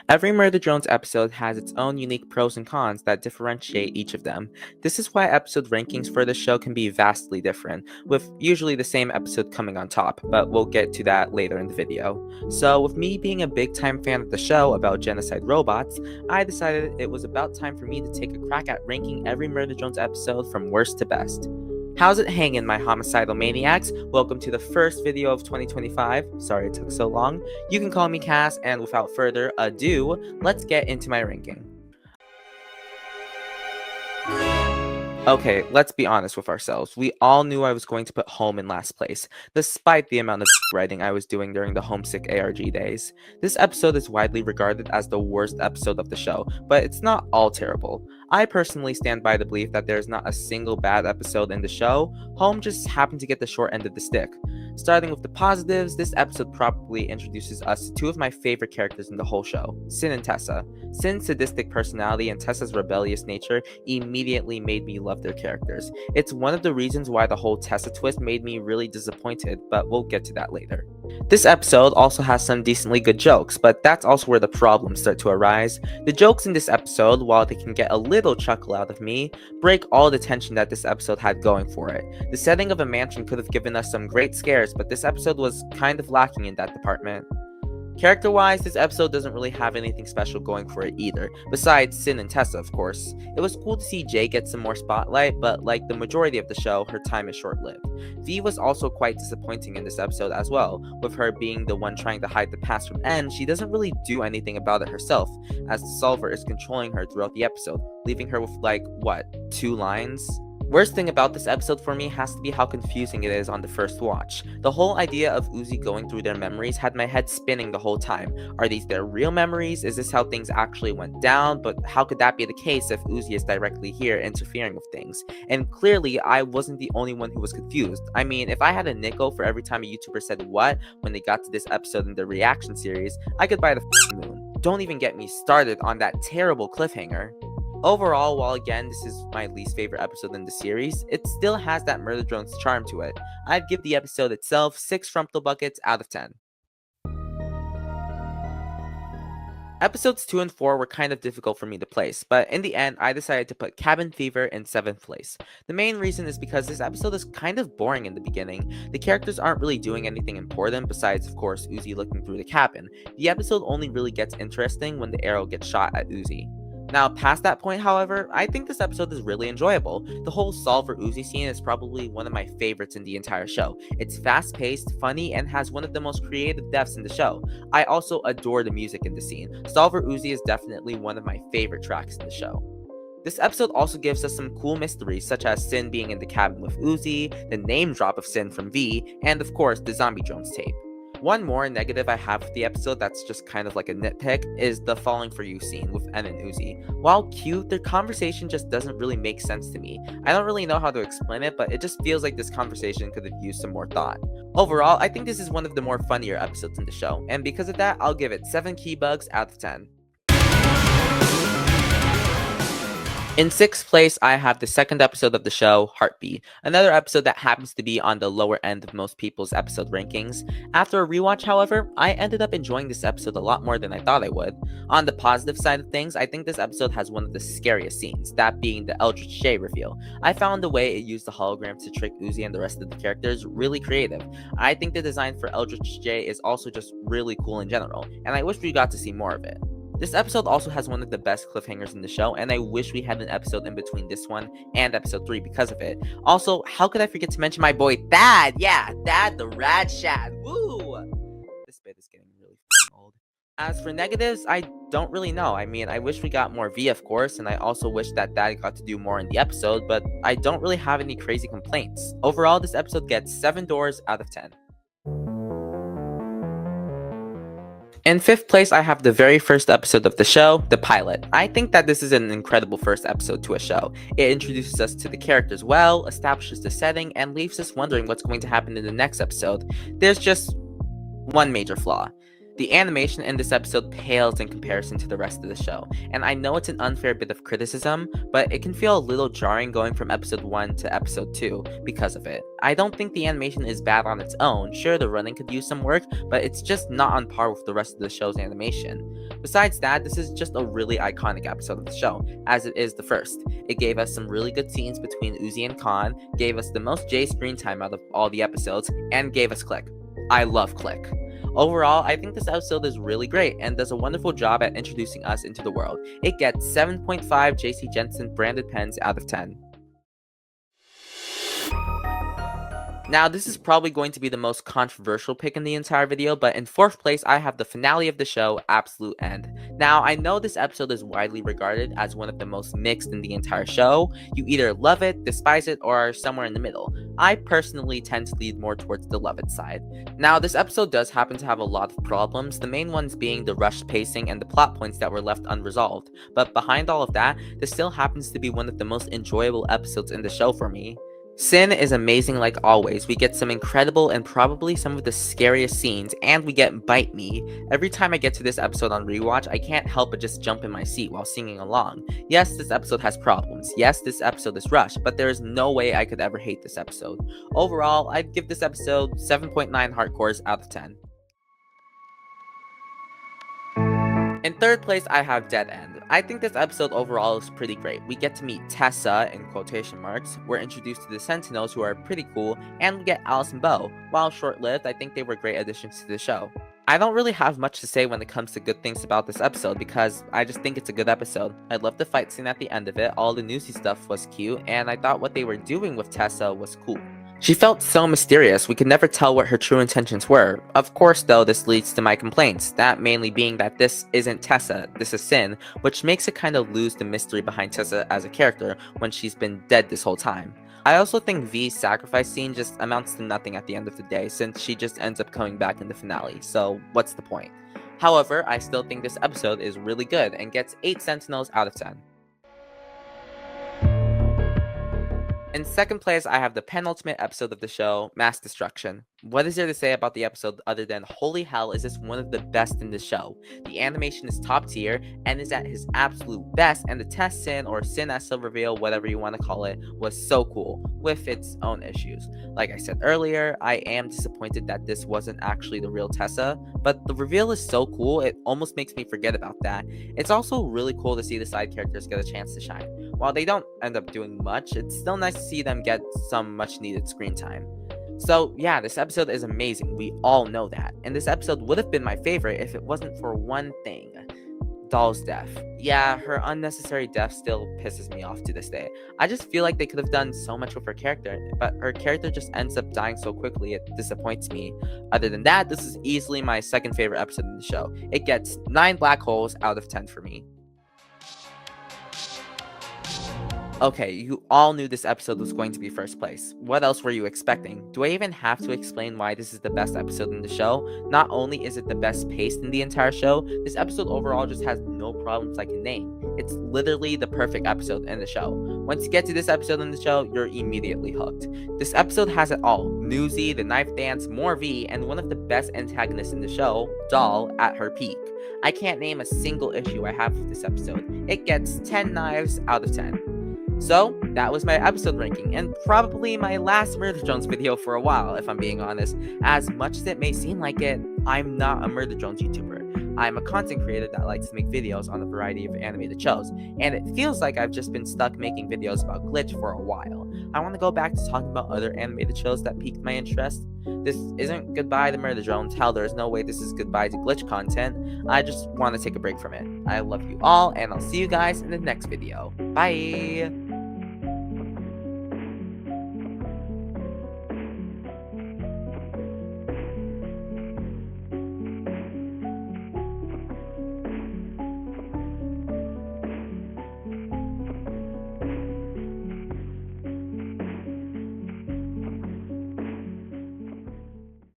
Every Murder Drones episode has its own unique pros and cons that differentiate each of them. This is why episode rankings for the show can be vastly different, with usually the same episode coming on top, but we'll get to that later in the video. So, with me being a big time fan of the show about genocide robots, I decided it was about time for me to take a crack at ranking every Murder Drones episode from worst to best. How's it hanging, my homicidal maniacs? Welcome to the first video of 2025. Sorry it took so long. You can call me Cass, and without further ado, let's get into my ranking. Okay, let's be honest with ourselves. We all knew I was going to put Home in last place, despite the amount of writing I was doing during the Homesick ARG days. This episode is widely regarded as the worst episode of the show, but it's not all terrible. I personally stand by the belief that there's not a single bad episode in the show. Home just happened to get the short end of the stick. Starting with the positives, this episode probably introduces us to two of my favorite characters in the whole show, Sin and Tessa. Sin's sadistic personality and Tessa's rebellious nature immediately made me love their characters. It's one of the reasons why the whole Tessa twist made me really disappointed, but we'll get to that later. This episode also has some decently good jokes, but that's also where the problems start to arise. The jokes in this episode, while they can get a little chuckle out of me, break all the tension that this episode had going for it. The setting of a mansion could have given us some great scares, but this episode was kind of lacking in that department. Character-wise, this episode doesn't really have anything special going for it either, besides Sin and Tessa, of course. It was cool to see Jay get some more spotlight, but like the majority of the show, her time is short-lived. V was also quite disappointing in this episode as well. With her being the one trying to hide the past from N, she doesn't really do anything about it herself, as the Solver is controlling her throughout the episode, leaving her with like, 2 lines? Worst thing about this episode for me has to be how confusing it is on the first watch. The whole idea of Uzi going through their memories had my head spinning the whole time. Are these their real memories? Is this how things actually went down? But how could that be the case if Uzi is directly here interfering with things? And clearly, I wasn't the only one who was confused. I mean, if I had a nickel for every time a YouTuber said what when they got to this episode in the reaction series, I could buy the moon. Don't even get me started on that terrible cliffhanger. Overall, while again this is my least favorite episode in the series, it still has that Murder Drones charm to it. I'd give the episode itself 6 Frumptal Buckets out of 10. Episodes 2 and 4 were kind of difficult for me to place, but in the end, I decided to put Cabin Fever in 7th place. The main reason is because this episode is kind of boring in the beginning. The characters aren't really doing anything important besides, of course, Uzi looking through the cabin. The episode only really gets interesting when the arrow gets shot at Uzi. Now, past that point, however, I think this episode is really enjoyable. The whole Solver Uzi scene is probably one of my favorites in the entire show. It's fast-paced, funny, and has one of the most creative deaths in the show. I also adore the music in the scene. Solver Uzi is definitely one of my favorite tracks in the show. This episode also gives us some cool mysteries, such as Sin being in the cabin with Uzi, the name drop of Sin from V, and of course, the Zombie Drones tape. One more negative I have with the episode that's just kind of like a nitpick is the falling for you scene with N and Uzi. While cute, their conversation just doesn't really make sense to me. I don't really know how to explain it, but it just feels like this conversation could have used some more thought. Overall, I think this is one of the more funnier episodes in the show, and because of that, I'll give it 7 key bugs out of 10. In 6th place, I have the second episode of the show, Heartbeat, another episode that happens to be on the lower end of most people's episode rankings. After a rewatch, however, I ended up enjoying this episode a lot more than I thought I would. On the positive side of things, I think this episode has one of the scariest scenes, that being the Eldritch J reveal. I found the way it used the holograms to trick Uzi and the rest of the characters really creative. I think the design for Eldritch J is also just really cool in general, and I wish we got to see more of it. This episode also has one of the best cliffhangers in the show, and I wish we had an episode in between this one and episode 3 because of it. Also, how could I forget to mention my boy Thad? Yeah, Thad the Rad Shad. Woo! This bit is getting really old. As for negatives, I don't really know. I mean, I wish we got more V, of course, and I also wish that Thad got to do more in the episode, but I don't really have any crazy complaints. Overall, this episode gets 7 doors out of 10. In 5th place, I have the very first episode of the show, the pilot. I think that this is an incredible first episode to a show. It introduces us to the characters well, establishes the setting, and leaves us wondering what's going to happen in the next episode. There's just one major flaw. The animation in this episode pales in comparison to the rest of the show, and I know it's an unfair bit of criticism, but it can feel a little jarring going from episode 1 to episode 2 because of it. I don't think the animation is bad on its own. Sure, the running could use some work, but it's just not on par with the rest of the show's animation. Besides that, this is just a really iconic episode of the show, as it is the first. It gave us some really good scenes between Uzi and Khan, gave us the most Jay screen time out of all the episodes, and gave us Click. I love Click. Overall, I think this episode is really great and does a wonderful job at introducing us into the world. It gets 7.5 JC Jensen branded pens out of 10. Now, this is probably going to be the most controversial pick in the entire video, but in 4th place, I have the finale of the show, Absolute End. Now, I know this episode is widely regarded as one of the most mixed in the entire show. You either love it, despise it, or are somewhere in the middle. I personally tend to lead more towards the love it side. Now, this episode does happen to have a lot of problems, the main ones being the rushed pacing and the plot points that were left unresolved. But behind all of that, this still happens to be one of the most enjoyable episodes in the show for me. Sin is amazing like always. We get some incredible and probably some of the scariest scenes, and we get Bite Me. Every time I get to this episode on rewatch, I can't help but just jump in my seat while singing along. Yes, this episode has problems. Yes, this episode is rushed, but there is no way I could ever hate this episode. Overall, I'd give this episode 7.9 hardcores out of 10. In 3rd place, I have Dead End. I think this episode overall is pretty great. We get to meet Tessa, in quotation marks, we're introduced to the Sentinels, who are pretty cool, and we get Alice and Bo. While short-lived, I think they were great additions to the show. I don't really have much to say when it comes to good things about this episode because I just think it's a good episode. I love the fight scene at the end of it, all the newsy stuff was cute, and I thought what they were doing with Tessa was cool. She felt so mysterious, we could never tell what her true intentions were. Of course though, this leads to my complaints, that mainly being that this isn't Tessa, this is Sin, which makes it kind of lose the mystery behind Tessa as a character when she's been dead this whole time. I also think V's sacrifice scene just amounts to nothing at the end of the day since she just ends up coming back in the finale, so what's the point? However, I still think this episode is really good and gets 8 Sentinels out of 10. In 2nd place, I have the penultimate episode of the show, Mass Destruction. What is there to say about the episode other than holy hell is this one of the best in the show? The animation is top tier and is at his absolute best, and the test Sin or Sin as Silverveil, whatever you want to call it, was so cool, with its own issues. Like I said earlier, I am disappointed that this wasn't actually the real Tessa, but the reveal is so cool, it almost makes me forget about that. It's also really cool to see the side characters get a chance to shine. While they don't end up doing much, it's still nice to see them get some much needed screen time. So yeah, this episode is amazing, we all know that, and this episode would have been my favorite if it wasn't for one thing. Doll's death. Yeah, her unnecessary death still pisses me off to this day. I just feel like they could have done so much with her character, but her character just ends up dying so quickly it disappoints me. Other than that, this is easily my 2nd favorite episode in the show. It gets 9 black holes out of 10 for me. Okay, you all knew this episode was going to be 1st place. What else were you expecting? Do I even have to explain why this is the best episode in the show? Not only is it the best paced in the entire show, this episode overall just has no problems I can name. It's literally the perfect episode in the show. Once you get to this episode in the show, you're immediately hooked. This episode has it all. Newsy, the knife dance, more V, and one of the best antagonists in the show, Doll, at her peak. I can't name a single issue I have with this episode. It gets 10 knives out of 10. So, that was my episode ranking, and probably my last Murder Drones video for a while, if I'm being honest. As much as it may seem like it, I'm not a Murder Drones YouTuber. I'm a content creator that likes to make videos on a variety of animated shows, and it feels like I've just been stuck making videos about Glitch for a while. I want to go back to talking about other animated shows that piqued my interest. This isn't goodbye to Murder Drones. Hell, there's no way this is goodbye to Glitch content. I just want to take a break from it. I love you all, and I'll see you guys in the next video. Bye!